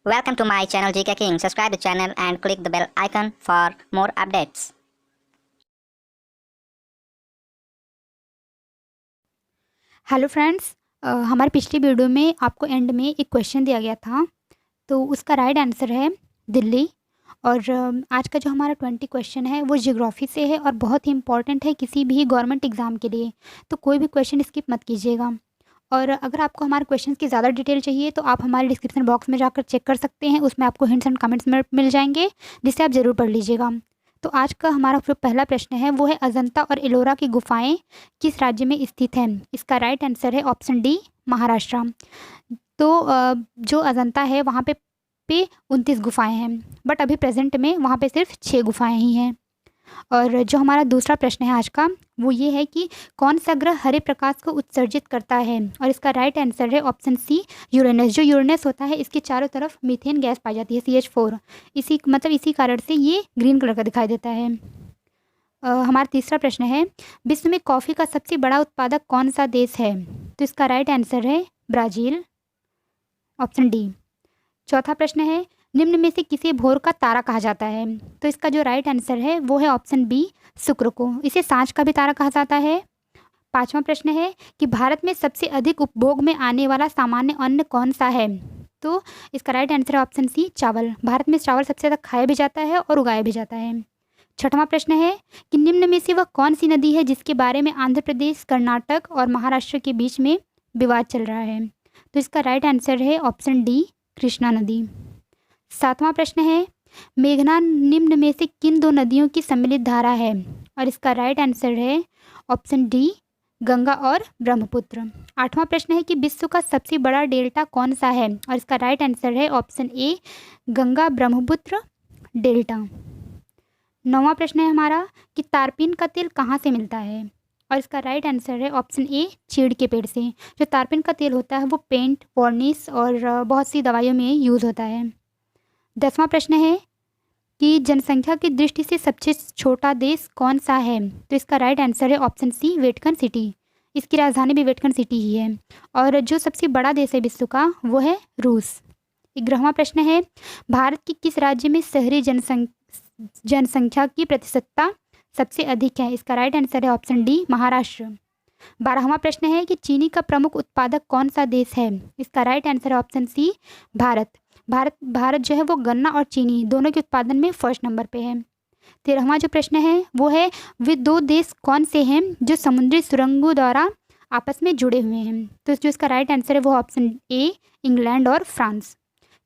Welcome to my channel GK King. Subscribe the channel and click the bell icon for more updates. Hello friends, हमारी पिछली video में आपको and में एक question दिया गया था, तो उसका राइट आंसर है दिल्ली। और आज का जो हमारा 20 क्वेश्चन है वो ज्योग्राफी से है और बहुत ही इंपॉर्टेंट है किसी भी गवर्नमेंट एग्ज़ाम के लिए। तो कोई भी क्वेश्चन स्किप मत कीजिएगा। और अगर आपको हमारे क्वेश्चन की ज़्यादा डिटेल चाहिए तो आप हमारे डिस्क्रिप्शन बॉक्स में जाकर चेक कर सकते हैं, उसमें आपको हिंट्स एंड कमेंट्स में मिल जाएंगे, जिसे आप ज़रूर पढ़ लीजिएगा। तो आज का हमारा जो पहला प्रश्न है वो है अजंता और एलोरा की गुफाएं किस राज्य में स्थित हैं। इसका राइट आंसर है ऑप्शन डी, महाराष्ट्र। तो जो अजंता है वहाँ पे 29 गुफाएं हैं, बट अभी प्रेजेंट में वहाँ पे सिर्फ 6 गुफाएं ही हैं। और जो हमारा दूसरा प्रश्न है आज का वो ये है कि कौन सा ग्रह हरे प्रकाश को उत्सर्जित करता है, और इसका राइट आंसर है ऑप्शन सी, यूरेनस। जो यूरेनस होता है इसके चारों तरफ मीथेन गैस पाई जाती है, CH4। इसी कारण से ये ग्रीन कलर का दिखाई देता है। हमारा तीसरा प्रश्न है विश्व में कॉफ़ी का सबसे बड़ा उत्पादक कौन सा देश है। तो इसका राइट आंसर है ब्राज़ील, ऑप्शन डी। चौथा प्रश्न है निम्न में से किसे भोर का तारा कहा जाता है। तो इसका जो राइट आंसर है वो है ऑप्शन बी, शुक्र को। इसे सांझ का भी तारा कहा जाता है। पांचवा प्रश्न है कि भारत में सबसे अधिक उपभोग में आने वाला सामान्य अन्न कौन सा है। तो इसका राइट आंसर है ऑप्शन सी, चावल। भारत में चावल सबसे ज़्यादा खाया भी जाता है और उगाया भी जाता है। छठवां प्रश्न है कि निम्न में से वह कौन सी नदी है जिसके बारे में आंध्र प्रदेश, कर्नाटक और महाराष्ट्र के बीच में विवाद चल रहा है। तो इसका राइट आंसर है ऑप्शन डी, कृष्णा नदी। सातवां प्रश्न है मेघना निम्न में से किन दो नदियों की सम्मिलित धारा है, और इसका राइट आंसर है ऑप्शन डी, गंगा और ब्रह्मपुत्र। आठवां प्रश्न है कि विश्व का सबसे बड़ा डेल्टा कौन सा है, और इसका राइट आंसर है option A, Ganga Brahmaputra delta. नौवां प्रश्न है हमारा कि तारपीन का तेल कहाँ से मिलता है, और इसका राइट आंसर है ऑप्शन ए, चीड़ के पेड़ से। जो तारपीन का तेल होता है वो पेंट, वार्निश और बहुत सी दवाइयों में यूज़ होता है। 10वां प्रश्न है कि जनसंख्या की दृष्टि से सबसे छोटा देश कौन सा है। तो इसका राइट आंसर है ऑप्शन सी, वेटिकन सिटी। इसकी राजधानी भी वेटिकन सिटी ही है। और जो सबसे बड़ा देश है विश्व का वो है रूस। 11वां प्रश्न है भारत के किस राज्य में शहरी जनसंख्या की प्रतिशतता सबसे अधिक है। इसका राइट आंसर है ऑप्शन डी, महाराष्ट्र। 12वां प्रश्न है कि चीनी का प्रमुख उत्पादक कौन सा देश है। इसका राइट आंसर है ऑप्शन सी, भारत। भारत जो है वो गन्ना और चीनी दोनों के उत्पादन में फर्स्ट नंबर पे है। 13वां जो प्रश्न है वो है वे दो देश कौन से हैं जो समुद्री सुरंगों द्वारा आपस में जुड़े हुए हैं। तो जो इसका राइट आंसर है वो ऑप्शन ए, इंग्लैंड और फ्रांस।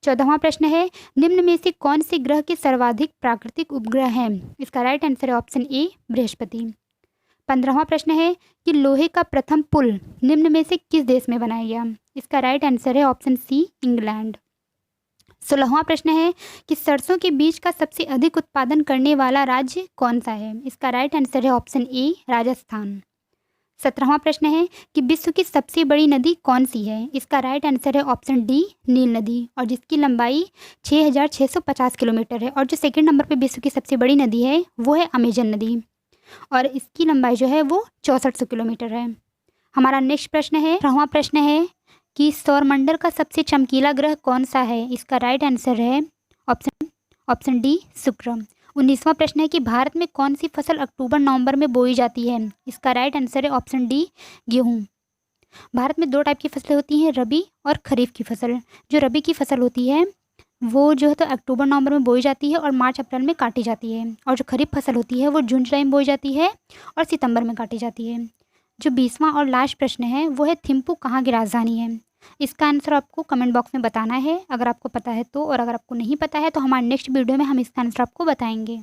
14वां प्रश्न है निम्न में से कौन से ग्रह के सर्वाधिक प्राकृतिक उपग्रह हैं। इसका राइट आंसर है ऑप्शन ए, बृहस्पति। 15वां प्रश्न है कि लोहे का प्रथम पुल निम्न में से किस देश में बनाया गया। इसका राइट आंसर है ऑप्शन सी, इंग्लैंड। 16वां प्रश्न है कि सरसों के बीज का सबसे अधिक उत्पादन करने वाला राज्य कौन सा है। इसका राइट आंसर है ऑप्शन ए, राजस्थान। 17वां प्रश्न है कि विश्व की सबसे बड़ी नदी कौन सी है। इसका राइट आंसर है ऑप्शन डी, नील नदी, और जिसकी लंबाई 6650 किलोमीटर है। और जो सेकंड नंबर पे विश्व की सबसे बड़ी नदी है वो है अमेजन नदी, और इसकी लंबाई जो है वो 6400 किलोमीटर है। हमारा नेक्स्ट प्रश्न है 18वां प्रश्न है कि सौरमंडल का सबसे चमकीला ग्रह कौन सा है। इसका राइट आंसर है ऑप्शन डी, शुक्र। 19वां प्रश्न है कि भारत में कौन सी फसल अक्टूबर नवंबर में बोई जाती है। इसका राइट आंसर है ऑप्शन डी, गेहूँ। भारत में दो टाइप की फसलें होती हैं, रबी और खरीफ की फसल। जो रबी की फसल होती है वो जो है तो अक्टूबर नवंबर में बोई जाती है और मार्च अप्रैल में काटी जाती है, और जो खरीफ फसल होती है वो जून जुलाई में बोई जाती है और सितंबर में काटी जाती है। जो 20वां और लास्ट प्रश्न है वो है थिम्पू कहाँ की राजधानी है। इसका आंसर आपको कमेंट बॉक्स में बताना है, अगर आपको पता है तो, और अगर आपको नहीं पता है तो हमारे नेक्स्ट वीडियो में हम इसका आंसर आपको बताएंगे।